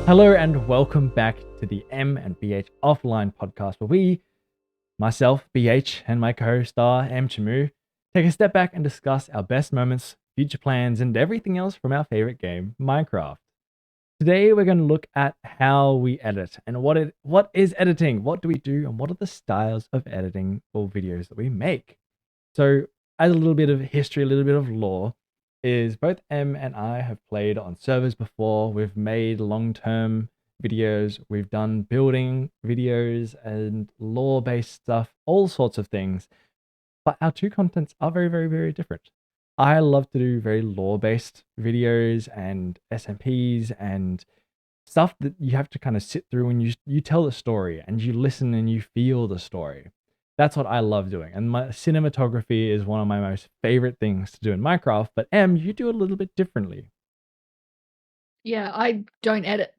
Hello and welcome back to the M and BH Offline podcast, where we, myself, BH, and my co-host star M Chamu, take a step back and discuss our best moments, future plans, and everything else from our favorite game, Minecraft. Today we're going to look at how we edit and what is editing, what do we do, and what are the styles of editing for videos that we make. So, as a little bit of history, a little bit of lore, is both M and I have played on servers before. We've made long-term videos. We've done building videos and lore-based stuff, all sorts of things. But our two contents are very, very, very different. I love to do very lore-based videos and SMPs and stuff that you have to kind of sit through and you tell the story and you listen and you feel the story. That's what I love doing. And my cinematography is one of my most favorite things to do in Minecraft. But M, you do it a little bit differently. Yeah, I don't edit.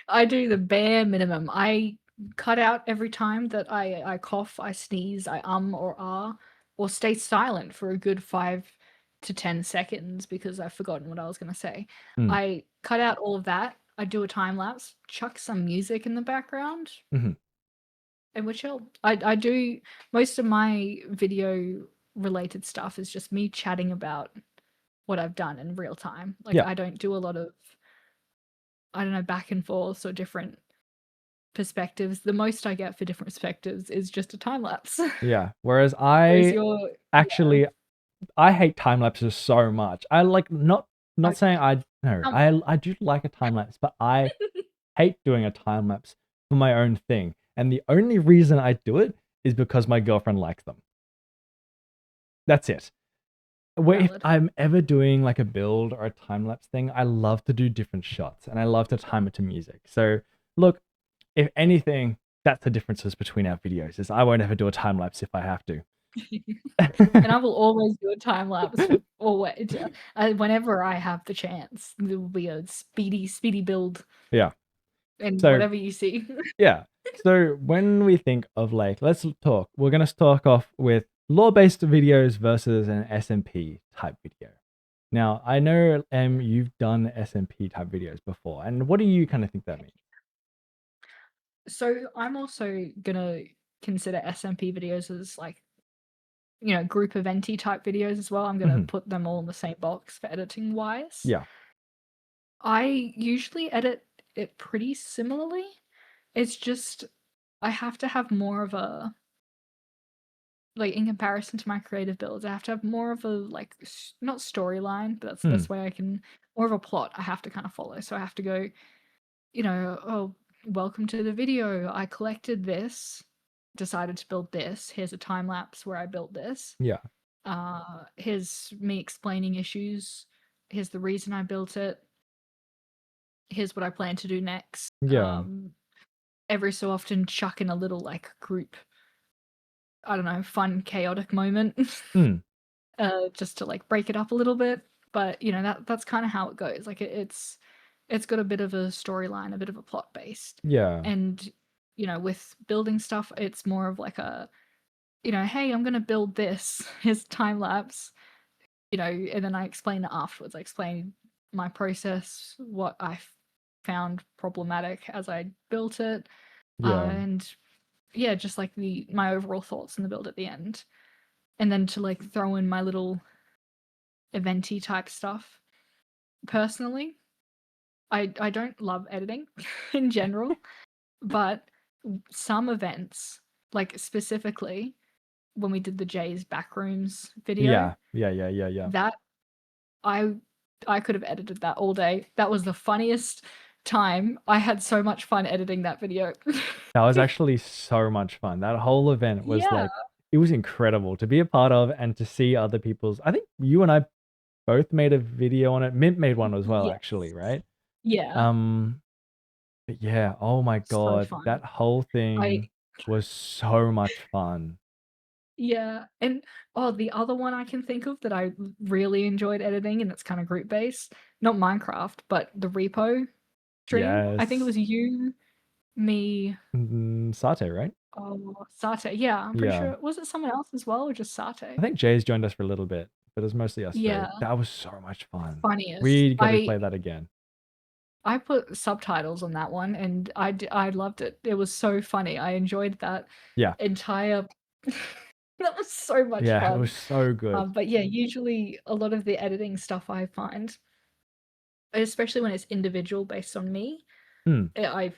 I do the bare minimum. I cut out every time that I cough, I sneeze, I or ah, or stay silent for a good 5 to 10 seconds because I've forgotten what I was going to say. I cut out all of that. I do a time lapse, chuck some music in the background, and we're chill. I do most of my video related stuff is just me chatting about what I've done in real time. Like, Yeah. I don't do a lot of, I don't know, back and forth or different perspectives. The most I get for different perspectives is just a time lapse. Yeah. Whereas Whereas I hate time lapses so much. I like not saying okay. I do like a time lapse, but I hate doing a time lapse for my own thing. And the only reason I do it is because my girlfriend likes them. That's it. If Valid. I'm ever doing like a build or a time lapse thing, I love to do different shots and I love to time it to music. So look, if anything, that's the differences between our videos. Is I won't ever do a time lapse if I have to. And I will always do a time lapse always. Whenever I have the chance, there will be a speedy build. Yeah. And So whatever you see. yeah. So when we think of like, let's talk. We're gonna start off with lore-based videos versus an SMP type video. Now I know you've done SMP type videos before, and what do you kind of think that means? So I'm also gonna consider SMP videos as like, group eventy type videos as well. I'm gonna put them all in the same box for editing wise. Yeah. I usually edit it pretty similarly. It's just I have to have more of a, like, in comparison to my creative builds, I have to have more of a, like, not storyline, but that's the best way I can, more of a plot I have to kind of follow. So I have to go, oh, welcome to the video. I collected this, decided to build this. Here's a time lapse where I built this. Yeah. Here's me explaining issues. Here's the reason I built it. Here's what I plan to do next. Yeah. Every so often chuck in a little, like, group, I don't know, fun, chaotic moment. Just to, like, break it up a little bit. But, that's kind of how it goes. Like, it's got a bit of a storyline, a bit of a plot based. Yeah. And, with building stuff, it's more of like a, hey, I'm going to build this. Here's time lapse, and then I explain it afterwards. I explain my process, what I found problematic as I built it. Yeah. And yeah, just like my overall thoughts in the build at the end. And then to like throw in my little eventy type stuff. Personally, I don't love editing in general, but some events, like specifically when we did the Jay's Backrooms video, Yeah. that I could have edited that all day. That was the funniest time. I had so much fun editing that video. That was actually so much fun. That whole event was Yeah. like, it was incredible to be a part of and to see other people's. I think you and I both made a video on it. Mint made one as well, Yes. actually, right? Yeah. But yeah, oh my So god, fun. that whole thing was so much fun. Yeah, and the other one I can think of that I really enjoyed editing, and it's kind of group based, not Minecraft, but the repo stream. I think it Yes. was you, me, Sate, right? Sate. Yeah, I'm pretty Yeah. sure. Was it someone else as well, or just I Sate? think Jay's joined us for a little bit, but it was mostly us three. Yeah, That was so much fun. funniest. We got to play that again. I put subtitles on that one, and I loved it. It was so funny. I enjoyed that Yeah. entire. That was so much Yeah, it was fun. so good. But yeah, usually a lot of the editing stuff I find, especially when it's individual based on me, Hmm. I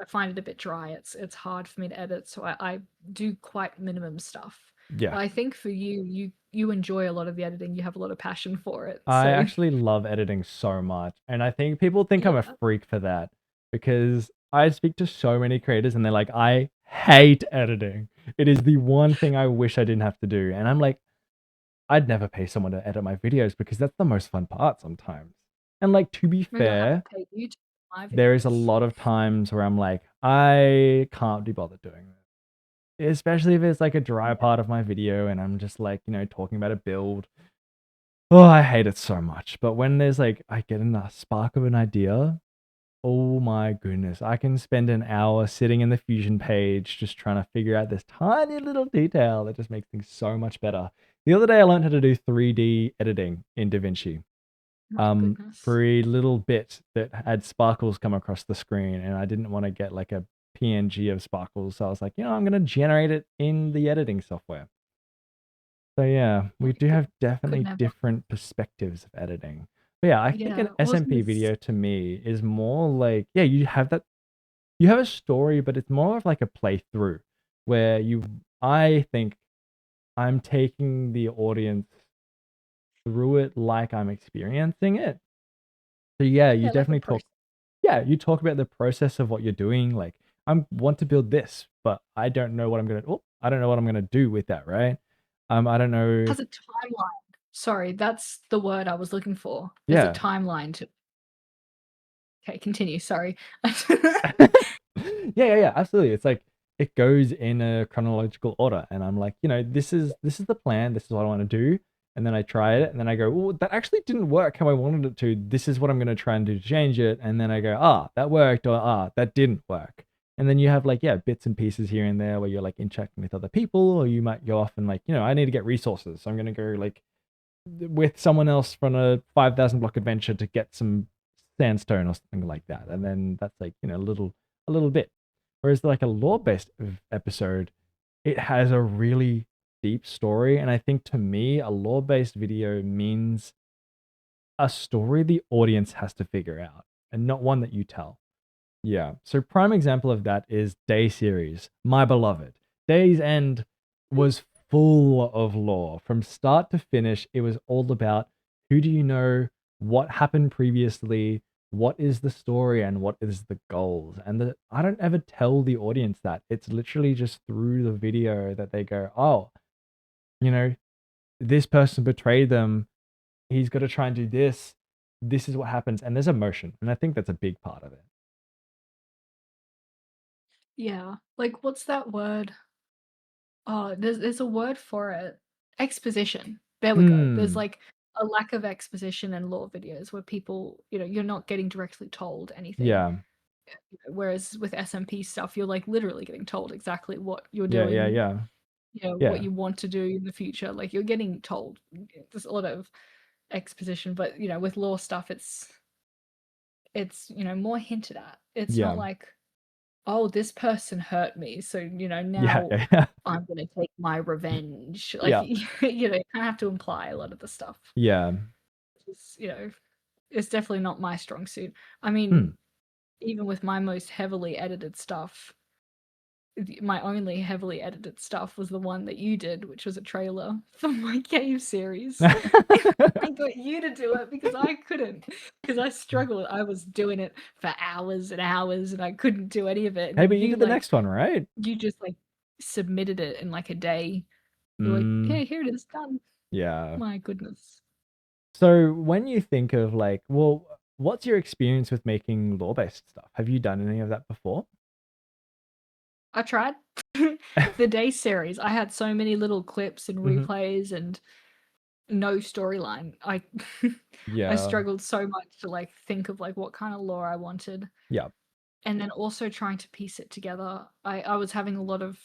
find it a bit dry. It's hard for me to edit, so I do quite minimum stuff. Yeah. But I think for you, you enjoy a lot of the editing. You have a lot of passion for it. I So actually love editing so much. And I think people think I'm a yeah, freak for that because I speak to so many creators and they're like, I hate editing. It is the one thing I wish I didn't have to do. And I'm like, I'd never pay someone to edit my videos because that's the most fun part sometimes. And like, to be maybe I'll have fair, to pay you to do my there is a videos. lot of times where I'm like, I can't be bothered doing this. Especially if it's like a dry Yeah. part of my video and I'm just like, talking about a build. Oh, I hate it so much. But when there's like, I get a spark of an idea, oh my goodness, I can spend an hour sitting in the Fusion page just trying to figure out this tiny little detail that just makes things so much better. The other day, I learned how to do 3D editing in DaVinci My goodness. for a little bit that had sparkles come across the screen, and I didn't want to get like a PNG of sparkles. So I was like, I'm going to generate it in the editing software. So yeah, My we do good have could definitely never. different perspectives of editing. But yeah, I think an Yeah. Was SMP this video to me is more like, yeah, you have a story, but it's more of like a playthrough where I think I'm taking the audience through it like I'm experiencing it. So yeah, you yeah, like a definitely process. you talk about the process of what you're doing. Like, I want to build this, but I don't know what I'm gonna do with that, right? I don't know. Has a timeline. Sorry, that's the word I was looking for. There's a Yeah. timeline to. Okay, continue. Sorry. Yeah, absolutely. It's like it goes in a chronological order, and I'm like, this is the plan. This is what I want to do, and then I try it, and then I go, oh, that actually didn't work how I wanted it to. This is what I'm going to try and do to change it, and then I go, that worked, or that didn't work. And then you have like, yeah, bits and pieces here and there where you're like interacting with other people, or you might go off and like, I need to get resources, so I'm going to go like with someone else from a 5,000 block adventure to get some sandstone or something like that. And then that's like, a little bit. Whereas like a lore-based episode, it has a really deep story. And I think to me, a lore-based video means a story the audience has to figure out and not one that you tell. Yeah. So prime example of that is Day series, My Beloved. Day's End was full of lore. From start to finish, it was all about who do you know, what happened previously, what is the story, and what is the goals. And I don't ever tell the audience that. It's literally just through the video that they go, oh, you know, this person betrayed them. He's got to try and do this. This is what happens. And there's emotion. And I think that's a big part of it. Yeah. Like, what's that word? Oh, there's a word for it. Exposition. There we go. There's Hmm. like a lack of exposition in lore videos where people, you're not getting directly told anything. Yeah. Whereas with SMP stuff, you're like literally getting told exactly what you're Yeah, yeah, doing, yeah. what Yeah. you want to do in the future. Like you're getting told. There's a lot of exposition, but with lore stuff, it's more hinted at. It's not Yeah. like, oh, this person hurt me, so Yeah, now yeah, yeah. I'm gonna take my revenge. Like Yeah. you kind of have to imply a lot of the stuff. Yeah. Which is, it's definitely not my strong suit. I Hmm. mean, even with my most heavily edited stuff, my only heavily edited stuff was the one that you did, which was a trailer for my cave series. I got you to do it because I couldn't, because I struggled. I was doing it for hours and hours and I couldn't do any of it. And Hey, then but you did the next one, right? you just like submitted it in like a day. You're like, Mm, okay, here it is, done. yeah. My goodness. So when you think of like, well, what's your experience with making law-based stuff? Have you done any of that before? I tried. The day series, I had so many little clips and Hmm. replays and no storyline. I I Yeah. struggled so much to like think of like what kind of lore I wanted. Yeah. And then also trying to piece it together. I was having a lot of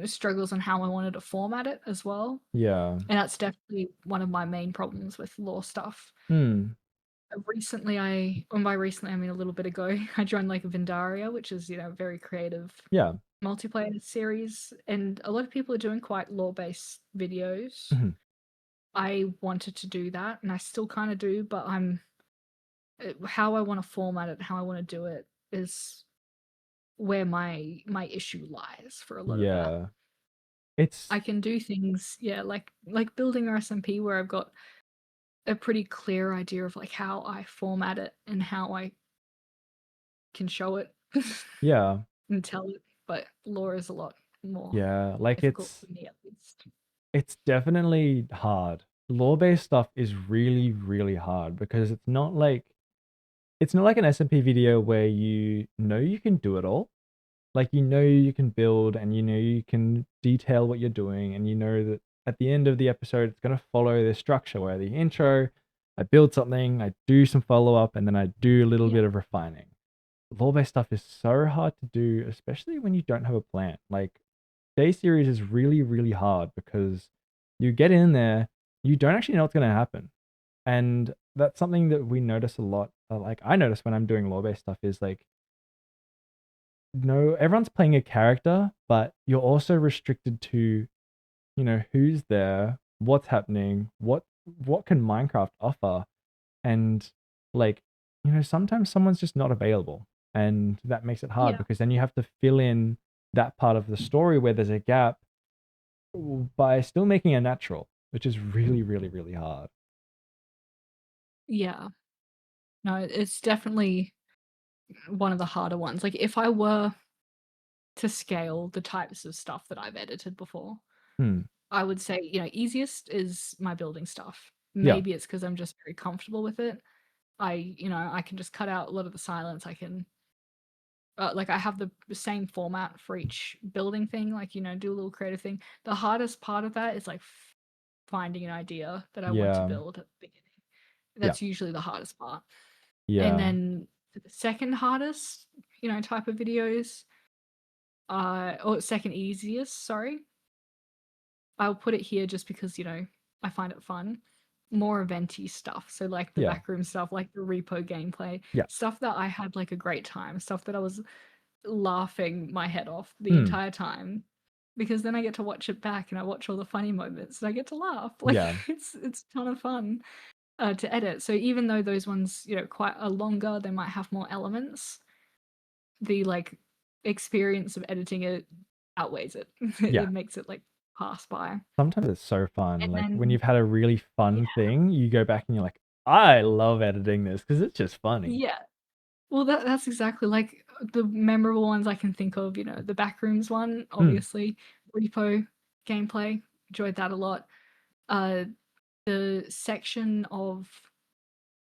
struggles on how I wanted to format it as well. Yeah. And that's definitely one of my main problems with lore stuff. Hmm. by recently I mean a little bit ago, I joined like Vindaria, which is, a very creative Yeah. multiplayer series, and a lot of people are doing quite lore-based videos. Mhm. I wanted to do that, and I still kind of do, but how I want to format it, how I want to do it is where my issue lies for a lot of that. Yeah. It's I can do things, yeah, like building our SMP where I've got a pretty clear idea of like how I format it and how I can show it yeah. and tell it, but lore is a lot more Yeah. Like difficult it's for me at least. it's definitely hard. Law-based stuff is really, really hard because it's not like an SMP video where you know you can do it all. Like you know you can build and you know you can detail what you're doing and you know that at the end of the episode it's gonna follow this structure where the intro, I build something, I do some follow-up, and then I do a little Yeah. bit of refining. Law-based stuff is so hard to do, especially when you don't have a plan. Like day series is really, really hard because you get in there, you don't actually know what's going to happen. And that's something that we notice a lot. Like I notice when I'm doing law-based stuff is like, no, everyone's playing a character, but you're also restricted to, who's there, what's happening, what can Minecraft offer, and like, sometimes someone's just not available, and that makes it hard Yeah. because then you have to fill in that part of the story where there's a gap by still making it natural, which is really, really, really hard. Yeah. No, it's definitely one of the harder ones. Like if I were to scale the types of stuff that I've edited before, Hmm. I would say, easiest is my building stuff. Yeah. Maybe it's because I'm just very comfortable with it. I can just cut out a lot of the silence. I can like I have the same format for each building thing, like, do a little creative thing. The hardest part of that is like finding an idea that I want to Yeah. build at the beginning. Yeah. That's usually the hardest part. And Yeah. then the second hardest, type of videos, or second easiest, sorry. I'll put it here just because, I find it fun. More eventy stuff. So like the Yeah. backroom stuff, like the repo gameplay, Yeah. stuff that I had like a great time, stuff that I was laughing my head off the Hmm. entire time. Because then I get to watch it back and I watch all the funny moments and I get to laugh. Like Yeah. it's a ton of fun to edit. So even though those ones, quite are longer, they might have more elements. The like experience of editing it outweighs it. Yeah. It makes it like pass by. Sometimes it's so fun. And Like when then you've had a really fun yeah, thing, you go back and you're like, I love editing this because it's just funny. yeah. Well, that's exactly like the memorable ones I can think of. The Backrooms one, Hmm. obviously, repo gameplay, enjoyed that a lot. Uh, the section of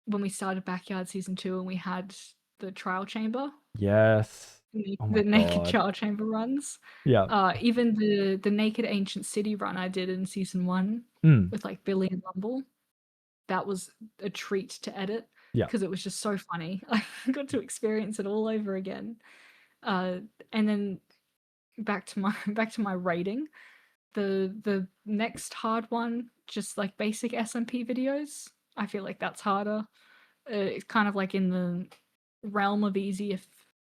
when we started Backyard Season 2 and we had the trial chamber, Yes. Oh the my naked God. trial chamber runs. Yeah. Even the naked ancient city run I did in Season 1 Hmm. with like Billy and Lumble, that was a treat to edit Yeah. because it was just so funny. I got to experience it all over again. Uh, and then back to my rating. The next hard one, just like basic SMP videos. I feel like that's harder. It's kind of like in the realm of easy if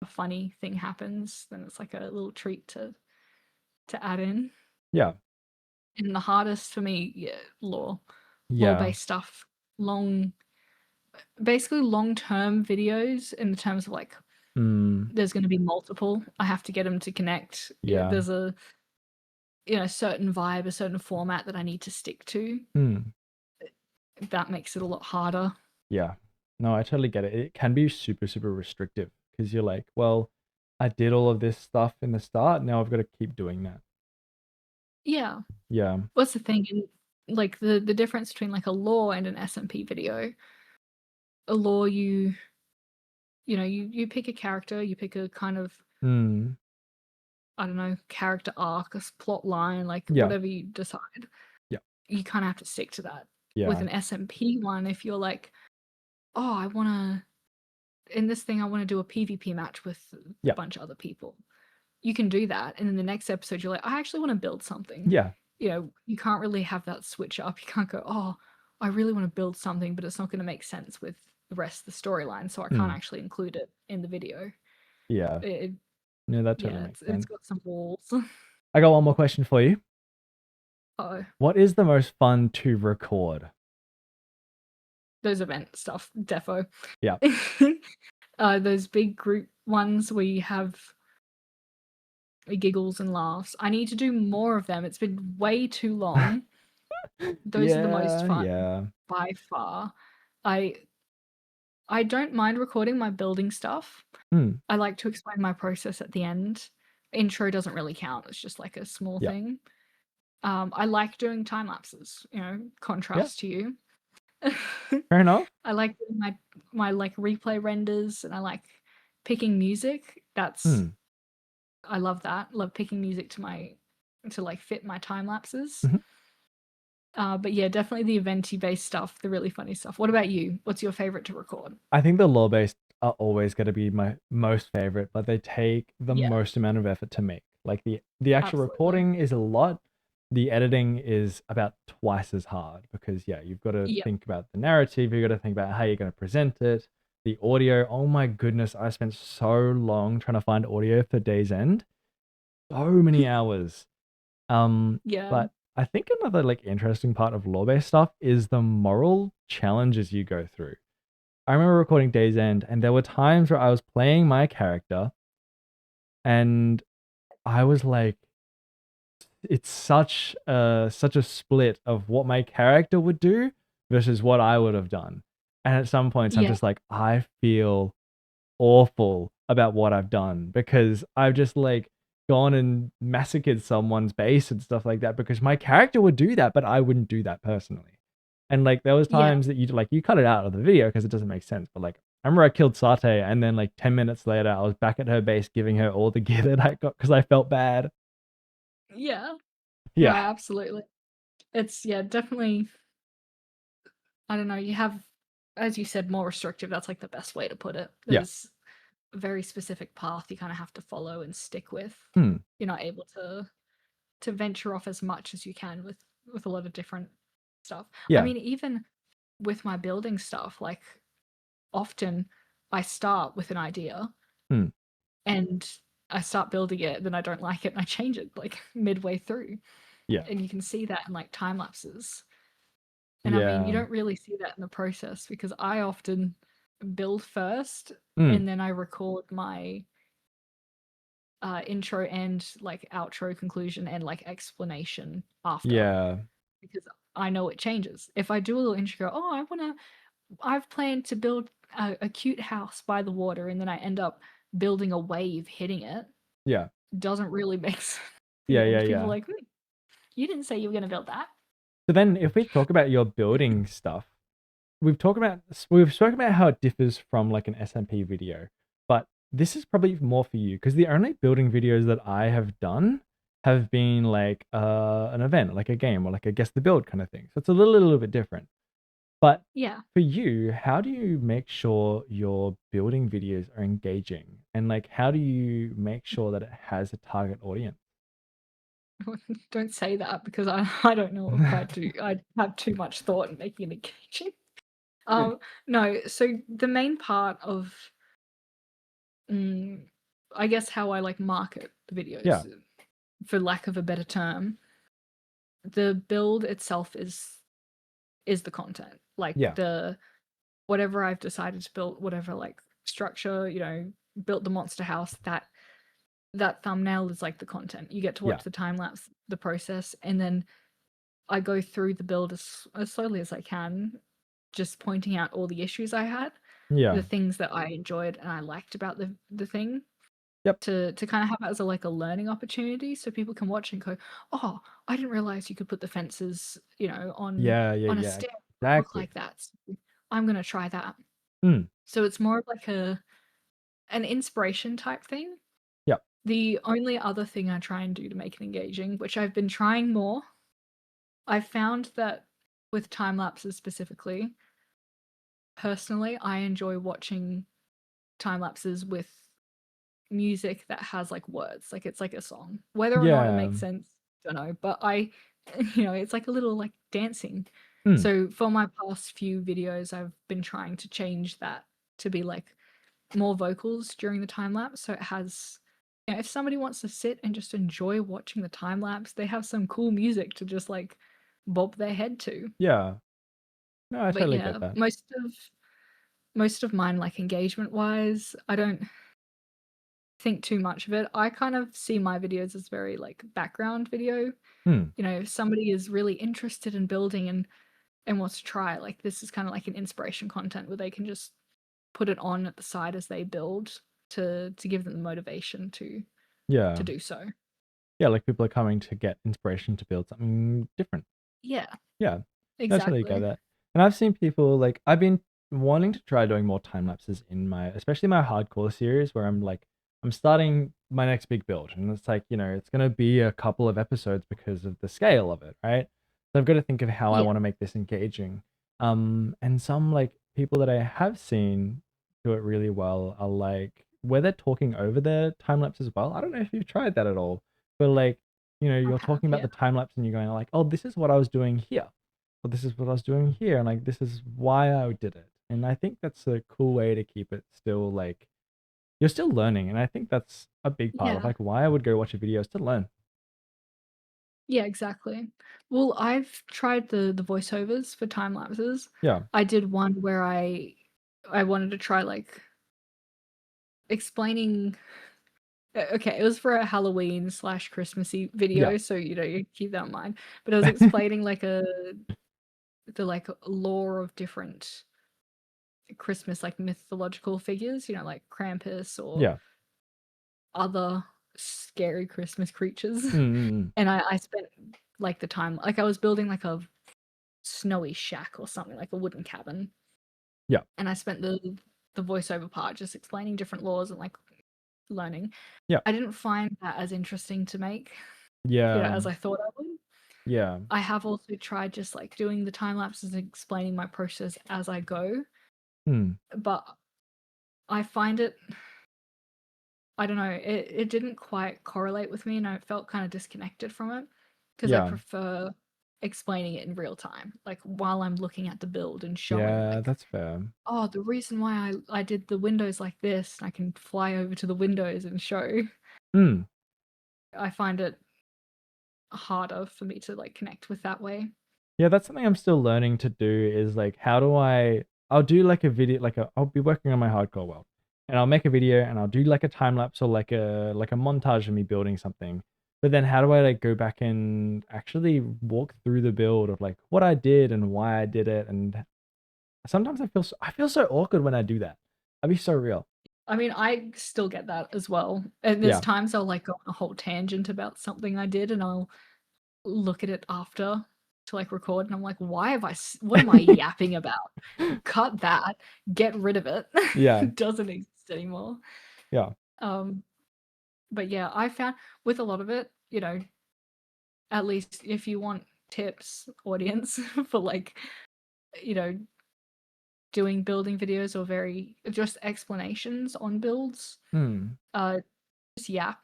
a funny thing happens, then it's like a little treat to add in. Yeah. And the hardest for me, yeah, lore Yeah. based stuff, long, basically long term videos in the terms of like Hmm. there's going to be multiple. I have to get them to connect. Yeah. There's a certain vibe, a certain format that I need to stick to. Hmm. That makes it a lot harder. Yeah. No, I totally get it. It can be super, super restrictive because you're like, well, I did all of this stuff in the start. Now I've got to keep doing that. Yeah. Yeah. What's the thing? Like the difference between like a lore and an SMP video. A lore, you pick a character, you pick a kind of, Hmm. I don't know, character arc, a plot line, like Yeah. whatever you decide. Yeah. You kind of have to stick to that. With Yeah. an SMP one, if you're like, oh, I want to, in this thing, I want to do a PvP match with a Yeah. bunch of other people. You can do that. And in the next episode, you're like, I actually want to build something. Yeah. You can't really have that switch up. You can't go, oh, I really want to build something, but it's not going to make sense with the rest of the storyline, so I can't Hmm. actually include it in the video. Yeah. It, No, that totally yeah, makes it's sense. got some balls. I got one more question for you. Oh, What is the most fun to record? those event stuff, defo. Yeah. Those big group ones where you have giggles and laughs. I need to do more of them. It's been way too long. Those are the most Yeah, fun yeah. by far. I I don't mind recording my building stuff. Hmm. I like to explain my process at the end. Intro doesn't really count. It's just like a small Yeah. thing. I like doing time lapses, Yeah. contrast to you. Fair enough. I like doing my like replay renders, and I like picking music. Hmm. I love that. Love picking music to like fit my time lapses. Mhm. But yeah, definitely the eventy based stuff, the really funny stuff. What about you? What's your favorite to record? I think the law based are always going to be my most favorite, but they take the Yeah, most amount of effort to make. Like the actual absolutely. recording is a lot. The editing is about twice as hard because yeah, you've got to Yeah, think about the narrative, you've got to think about how you're going to present it. The audio, oh my goodness, I spent so long trying to find audio for Day's End. So many hours. yeah, But I think another like interesting part of law-based stuff is the moral challenges you go through. I remember recording Days End, and there were times where I was playing my character, and I was like, it's such a split of what my character would do versus what I would have done. And at some points, I'm yeah, just like, I feel awful about what I've done because I've just like gone and massacred someone's base and stuff like that because my character would do that, but I wouldn't do that personally. And like there was yeah, times that you cut it out of the video because it doesn't make sense. But like I remember I killed Sate and then like 10 minutes later I was back at her base giving her all the gear that I got because I felt bad. yeah. No, Yeah. absolutely. It's yeah, definitely. I don't know. You have, as you said, more restrictive. That's like the best way to put it. Yeah. There's a very specific path you kind of have to follow and stick with. Hmm. You're not able to venture off as much as you can with a lot of different stuff. I Yeah. mean, even with my building stuff, like often I start with an idea Hmm. and I start building it, then I don't like it and I change it like midway through. Yeah. And you can see that in like time lapses. And I mean, you Yeah. don't really see that in the process because I often build first Hmm. and then I record my intro and like outro conclusion and like explanation after Yeah. because I know it changes. If I do a little intro, go, oh, I've planned to build a cute house by the water, and then I end up building a wave hitting it, Yeah. doesn't really make sense. The Yeah. Yeah. end, people are Yeah. like, you didn't say you were going to build that. So then if we talk about your building stuff, we've spoken about how it differs from like an SMP video, but this is probably more for you because the only building videos that I have done have been like an event, like a game or like a guess the build kind of thing. So it's a little bit different. But Yeah. for you, how do you make sure your building videos are engaging? And like how do you make sure that it has a target audience? Don't say that because I don't know if I do. I have too much thought in making it engaging. Um, no, so the main part of mm, I guess how I like market the Yeah. videos, for lack of a better term, the build itself is the content. Like Yeah. the whatever I've decided to build, whatever like structure, built the monster house, that thumbnail is like the content. You get to Yeah. watch the time lapse, the process, and then I go through the build as slowly as I can, just pointing out all the issues I had, Yeah. the things that I enjoyed and I liked about the thing, Yep. to kind of have it as a like a learning opportunity so people can watch and go, oh, I didn't realize you could put the fences, Yeah. Yeah. on a Yeah. stair that look Exactly. like that. So I'm gonna try that. Mm. So it's more of like an inspiration type thing. Yep. The only other thing I try and do to make it engaging, which I've been trying more, I've found that with time lapses specifically, personally, I enjoy watching time lapses with music that has like words, like it's like a song. Whether or not it Yeah. makes sense, don't know. But it's like a little like dancing. Hmm. So for my past few videos, I've been trying to change that to be like more vocals during the time lapse. So it has, if somebody wants to sit and just enjoy watching the time lapse, they have some cool music to just like bob their head to. Yeah. No, I But totally yeah, get that. most of mine, like engagement wise, I don't think too much of it. I kind of see my videos as very like background video. Hmm. If somebody is really interested in building and wants to try, like this is kind of like an inspiration content where they can just put it on at the side as they build to give them the motivation Yeah. to do so. Yeah, like people are coming to get inspiration to build something different. Yeah, Yeah. I totally get exactly. that. And I've seen people like I've been wanting to try doing more time lapses in my especially my hardcore series where I'm starting my next big build and it's like, it's gonna be a couple of episodes because of the scale of it, right? So I've got to think of how I Yeah. want to make this engaging. And some like people that I have seen do it really well are like where they're talking over their time lapse as well. I don't know if you've tried that at all, but like, I you're have, talking about yeah. the time lapse and you're going like, oh, this is what I was doing here. Well, this is what I was doing here, and like this is why I did it. And I think that's a cool way to keep it still like you're still learning, and I think that's a big part of Yeah. like why I would go watch a video is to learn. Yeah, exactly. Well, I've tried the voiceovers for time lapses. Yeah, I did one where I wanted to try like explaining okay, it was for a Halloween slash Christmassy yeah, video, so you keep that in mind. But I was explaining like the like lore of different Christmas like mythological figures, like Krampus or yeah. other scary Christmas creatures. Mm-mm. And I spent like the time like I was building like a snowy shack or something, like a wooden cabin. Yeah, And I spent the voiceover part just explaining different laws and like learning. yeah, I didn't find that as interesting to make, yeah, as I thought I would. yeah. I have also tried just like doing the time lapses and explaining my process as I go, Hmm. but I find it, I don't know, it didn't quite correlate with me and I felt kind of disconnected from it because I Yeah, prefer explaining it in real time, like while I'm looking at the build and showing yeah. like, That's fair. oh, the reason why I did the windows like this, I can fly over to the windows and show. Hmm. I find it harder for me to like connect with that way. Yeah, that's something I'm still learning to do is like how do I'll do like a video I'll be working on my hardcore world and I'll make a video and I'll do like a time lapse or like a montage of me building something. But then how do I like go back and actually walk through the build of like what I did and why I did it and sometimes I feel so awkward when I do that. I'd be so real. I mean, I still get that as well. And there's Yeah. times I'll like go on a whole tangent about something I did and I'll look at it after to like record and I'm like, why have what am I yapping about? Cut that, get rid of it. Yeah. It doesn't exist anymore. Yeah. Um, but yeah, I found with a lot of it, at least if you want tips, audience, for like, you know, doing building videos or very just explanations on builds, Hmm. uh, just yap.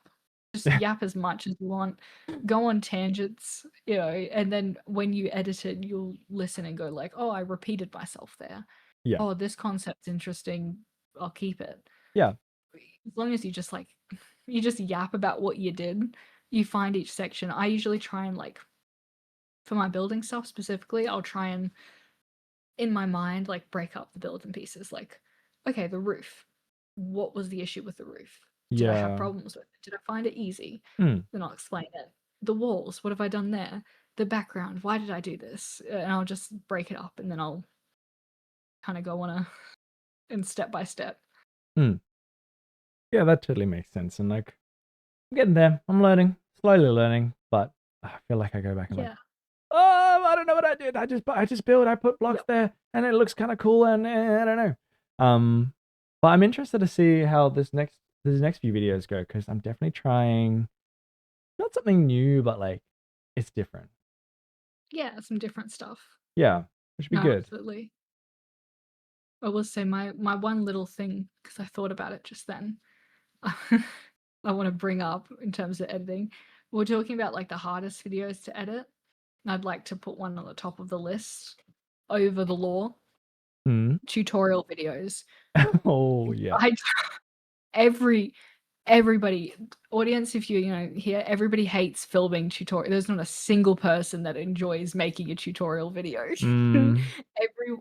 Just yap as much as you want. Go on tangents, and then when you edit it, you'll listen and go like, "Oh, I repeated myself there. Yeah. Oh, this concept's interesting. I'll keep it." Yeah. As long as you just like you just yap about what you did, you find each section. I usually try and like for my building stuff specifically, I'll try and in my mind like break up the build in pieces. Like, okay, the roof. What was the issue with the roof? Did I have Yeah. problems with it? Did I find it easy? Hmm. Then I'll explain it. The walls, what have I done there? The background, why did I do this? And I'll just break it up and then I'll kind of go on and step by step. Hmm. Yeah, that totally makes sense. And like I'm getting there. I'm learning, slowly learning, but I feel like I go back and like, Yeah. oh, I don't know what I did. I just built. I put blocks Yep. there, and it looks kind of cool. And I don't know. But I'm interested to see how this next few videos go because I'm definitely trying not something new, but like it's different. Yeah, some different stuff. Yeah, which should be No, good. absolutely. I will say my one little thing, because I thought about it just then, I want to bring up in terms of editing. We're talking about like the hardest videos to edit. And I'd like to put one on the top of the list over the law Mm. tutorial videos. Oh yeah. I everybody audience, if you know here, everybody hates filming tutorial. There's not a single person that enjoys making a tutorial video. Mm.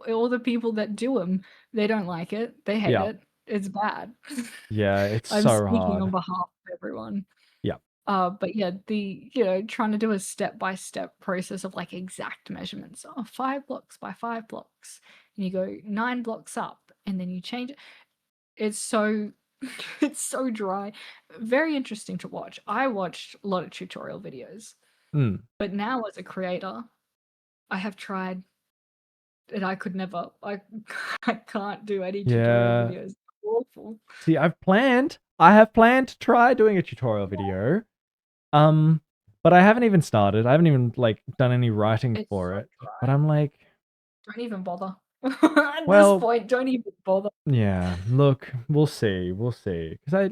All the people that do them, they don't like it. They hate Yeah. it. It's bad. Yeah. It's I'm so speaking on hard. behalf of everyone. Yeah. But yeah, trying to do a step-by-step process of like exact measurements. Oh, 5 blocks by 5 blocks. And you go 9 blocks up and then you change it. It's so it's so dry. Very interesting to watch. I watched a lot of tutorial videos, Mm. but now as a creator, I have tried and I could never I can't do any tutorial Yeah. videos. Awful. See, I have planned to try doing a tutorial video. But I haven't even started. I haven't even like done any writing It's for so it. But dry. I'm like, Don't even bother. At this well, point, don't even bother. yeah, look, we'll see. We'll see. Because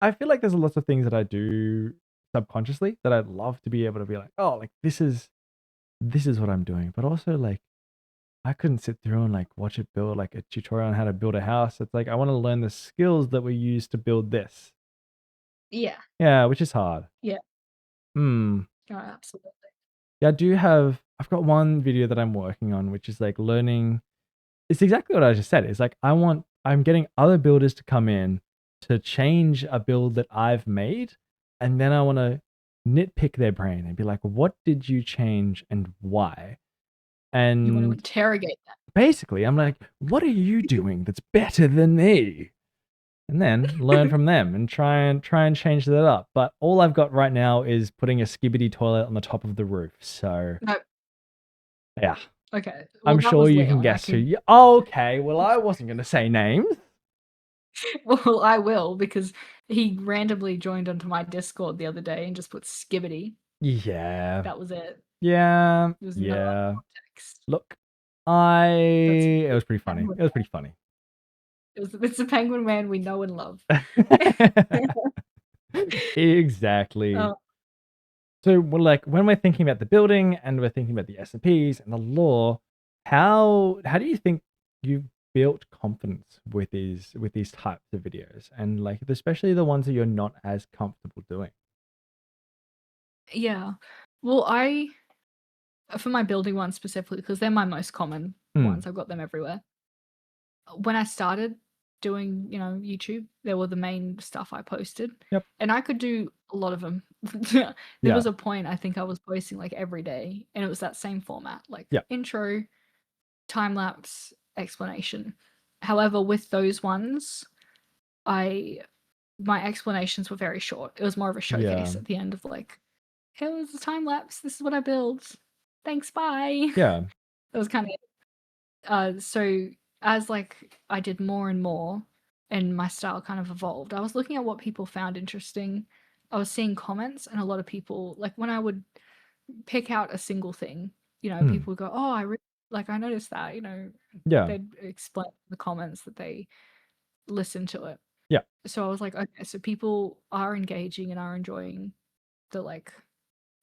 I feel like there's lots of things that I do subconsciously that I'd love to be able to be like, oh, like this is what I'm doing. But also like I couldn't sit through and like watch it build like a tutorial on how to build a house. It's like I want to learn the skills that we use to build this. Yeah. Yeah, which is hard. Yeah. Hmm. No, absolutely. Yeah, I've got one video that I'm working on, which is like learning. It's exactly what I just said. It's like I'm getting other builders to come in to change a build that I've made. And then I want to nitpick their brain and be like, what did you change and why? You want to And interrogate that. basically, I'm like, what are you doing that's better than me? And then learn from them and try and change that up. But all I've got right now is putting a skibbity toilet on the top of the roof. So No. yeah, Okay. Well, I'm that sure was you can Leon. guess who. Okay, well I wasn't going to say names. Well, I will because he randomly joined onto my Discord the other day and just put skibbity. Yeah, That was it. yeah, There was no other yeah. context. Look, That's it was pretty funny. Penguin It was Man. pretty funny. It's the Penguin Man we know and love. Exactly. Uh, So we're like when we're thinking about the building and we're thinking about the SMPs and the law, how do you think you've built confidence with these types of videos and like especially the ones that you're not as comfortable doing? yeah. Well, for my building ones specifically, because they're my most common Hmm. ones, I've got them everywhere. When I started doing, YouTube, they were the main stuff I posted, Yep. and I could do a lot of them. There Yeah. was a point I think I was posting like every day, and it was that same format, like Yeah. intro, time lapse, explanation. However, with those ones, my explanations were very short. It was more of a Yeah. showcase at the end of like, here was the time lapse. This is what I built. Thanks, bye. Yeah. That was kind of so as like I did more and more and my style kind of evolved, I was looking at what people found interesting. I was seeing comments and a lot of people like when I would pick out a single thing, Hmm. people would go, "Oh, I noticed that," Yeah. they'd explain in the comments that they listened to it. Yeah. So I was like, okay, so people are engaging and are enjoying the like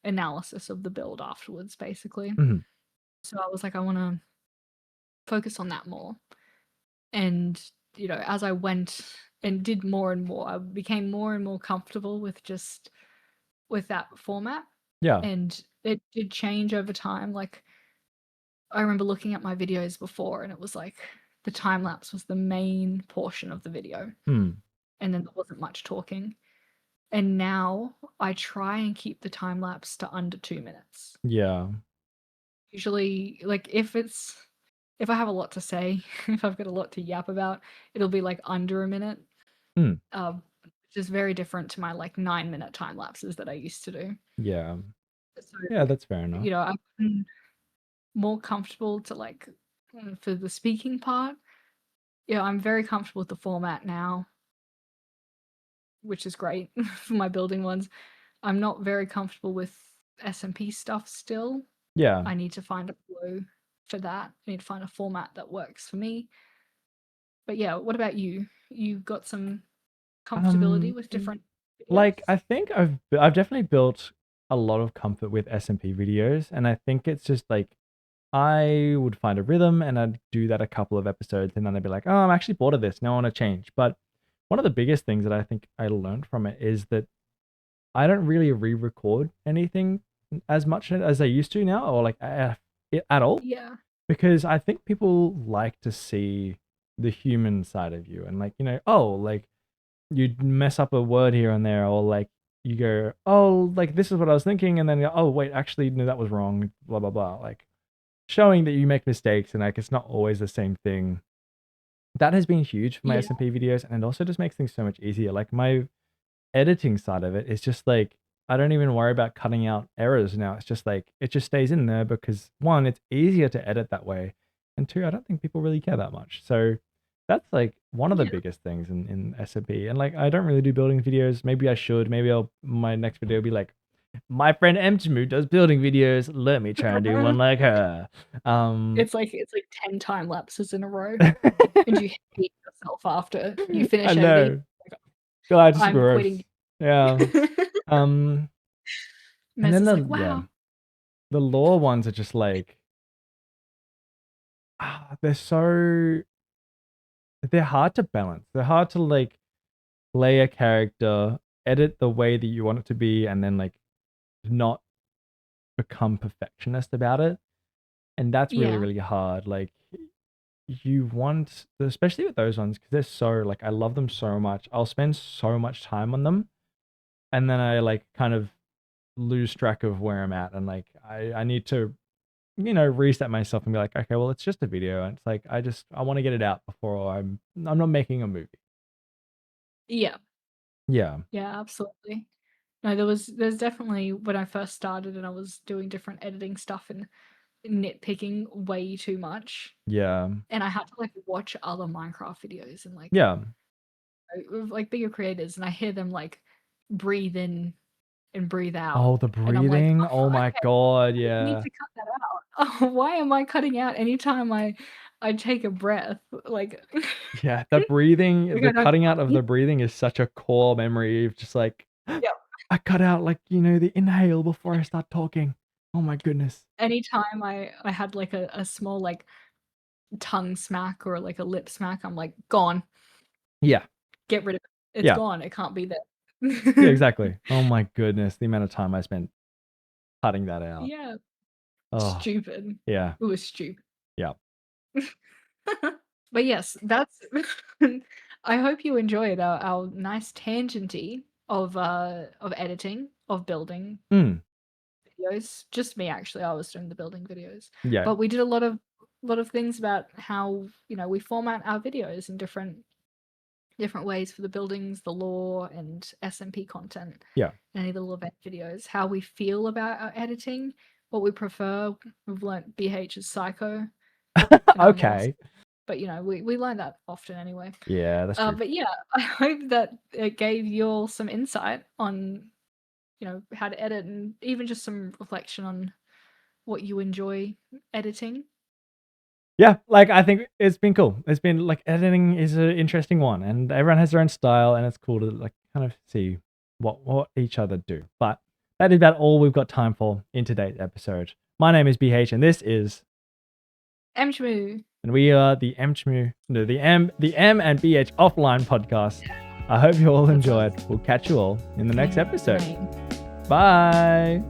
analysis of the build afterwards, basically. Mhm. So I was like, I want to focus on that more. And, as I went and did more and more, I became more and more comfortable with that format. Yeah. And it did change over time. Like, I remember looking at my videos before and it was like the time lapse was the main portion of the video. Hmm. And then there wasn't much talking. And now I try and keep the time lapse to under 2 minutes. Yeah. Usually, like if I have a lot to say, if I've got a lot to yap about, it'll be like under a minute. Hmm. Which is very different to my like 9-minute time lapses that I used to do. Yeah. So, Yeah, that's fair enough. I've been more comfortable to like for the speaking part. I'm very comfortable with the format now, which is great for my building ones. I'm not very comfortable with SMP stuff still. Yeah. I need to find a flow for that. I need to find a format that works for me. But yeah, what about you? You got some comfortability with different videos? Like I think I've definitely built a lot of comfort with SMP videos, and I think it's just like I would find a rhythm and I'd do that a couple of episodes, and then I'd be like, oh, I'm actually bored of this. Now I want to change. But one of the biggest things that I think I learned from it is that I don't really re-record anything as much as I used to now, or like at all, Yeah. because I think people like to see the human side of you, and like, oh, like you mess up a word here and there, or like you go, oh, like this is what I was thinking, and then oh wait, actually no, that was wrong, blah blah blah, like showing that you make mistakes and like it's not always the same thing. That has been huge for my Yeah. SMP videos, and it also just makes things so much easier. Like my editing side of it is just like I don't even worry about cutting out errors now. It's just like it just stays in there because one, it's easier to edit that way, and two, I don't think people really care that much. So that's like one of the Yeah. biggest things in SMP. And like I don't really do building videos. Maybe I should. Maybe I'll my next video will be like my friend Mchmu does building videos. Let me try and do one like her. It's like 10 time lapses in a row, and you hate yourself after you I finish editing. know. God, just I'm gross. quitting. Yeah. And Mez then is like, wow. the lore ones are just like they're hard to balance. They're hard to like play a character, edit the way that you want it to be, and then like not become perfectionist about it. And that's really, Yeah. really hard. Like you want, especially with those ones, because they're so like I love them so much. I'll spend so much time on them, and then I like kind of lose track of where I'm at, and like I need to reset myself and be like, okay, well, it's just a video, and it's like I want to get it out before I'm not making a movie. Yeah. Yeah, Yeah, absolutely. No, there's definitely when I first started and I was doing different editing stuff and nitpicking way too much, yeah, and I had to like watch other Minecraft videos and yeah. with, like bigger creators, and I hear them like breathe in and breathe out, Oh, the and I'm like, breathing. Oh oh, my okay, god, I need yeah. to cut that out. Oh, why am I cutting out anytime I take a breath? Like, Yeah, the breathing, like I the don't cutting out of need. the breathing is such a core memory of just like Yeah. I cut out like, the inhale before I start talking. Oh my goodness. Anytime I had like a small like tongue smack or like a lip smack, I'm like, gone. Yeah. Get rid of it. It's Yeah. gone. It can't be Yeah, there. exactly. Oh my goodness, the amount of time I spent cutting that out. Yeah. Oh, Stupid. yeah. It was stupid. Yeah. But yes, that's I hope you enjoyed our nice tangenty of editing, of building Mm. videos. Just me actually, I was doing the building videos. Yeah. But we did a lot of things about how, we format our videos in different ways for the buildings, the lore, and SMP content. Yeah. Any little event videos, how we feel about our editing, what we prefer. We've learnt BH is psycho, and I'm not. Okay. But we learn that often anyway. Yeah, that's true. But yeah, I hope that it gave you all some insight on how to edit, and even just some reflection on what you enjoy editing. Yeah, like I think it's been cool. It's been like editing is an interesting one, and everyone has their own style, and it's cool to like kind of see what each other do. But that is about all we've got time for in today's episode. My name is BH, and this is Mchmu. and we are the the M and BH offline podcast. I hope you all enjoyed. We'll catch you all in the next episode. Name. Bye.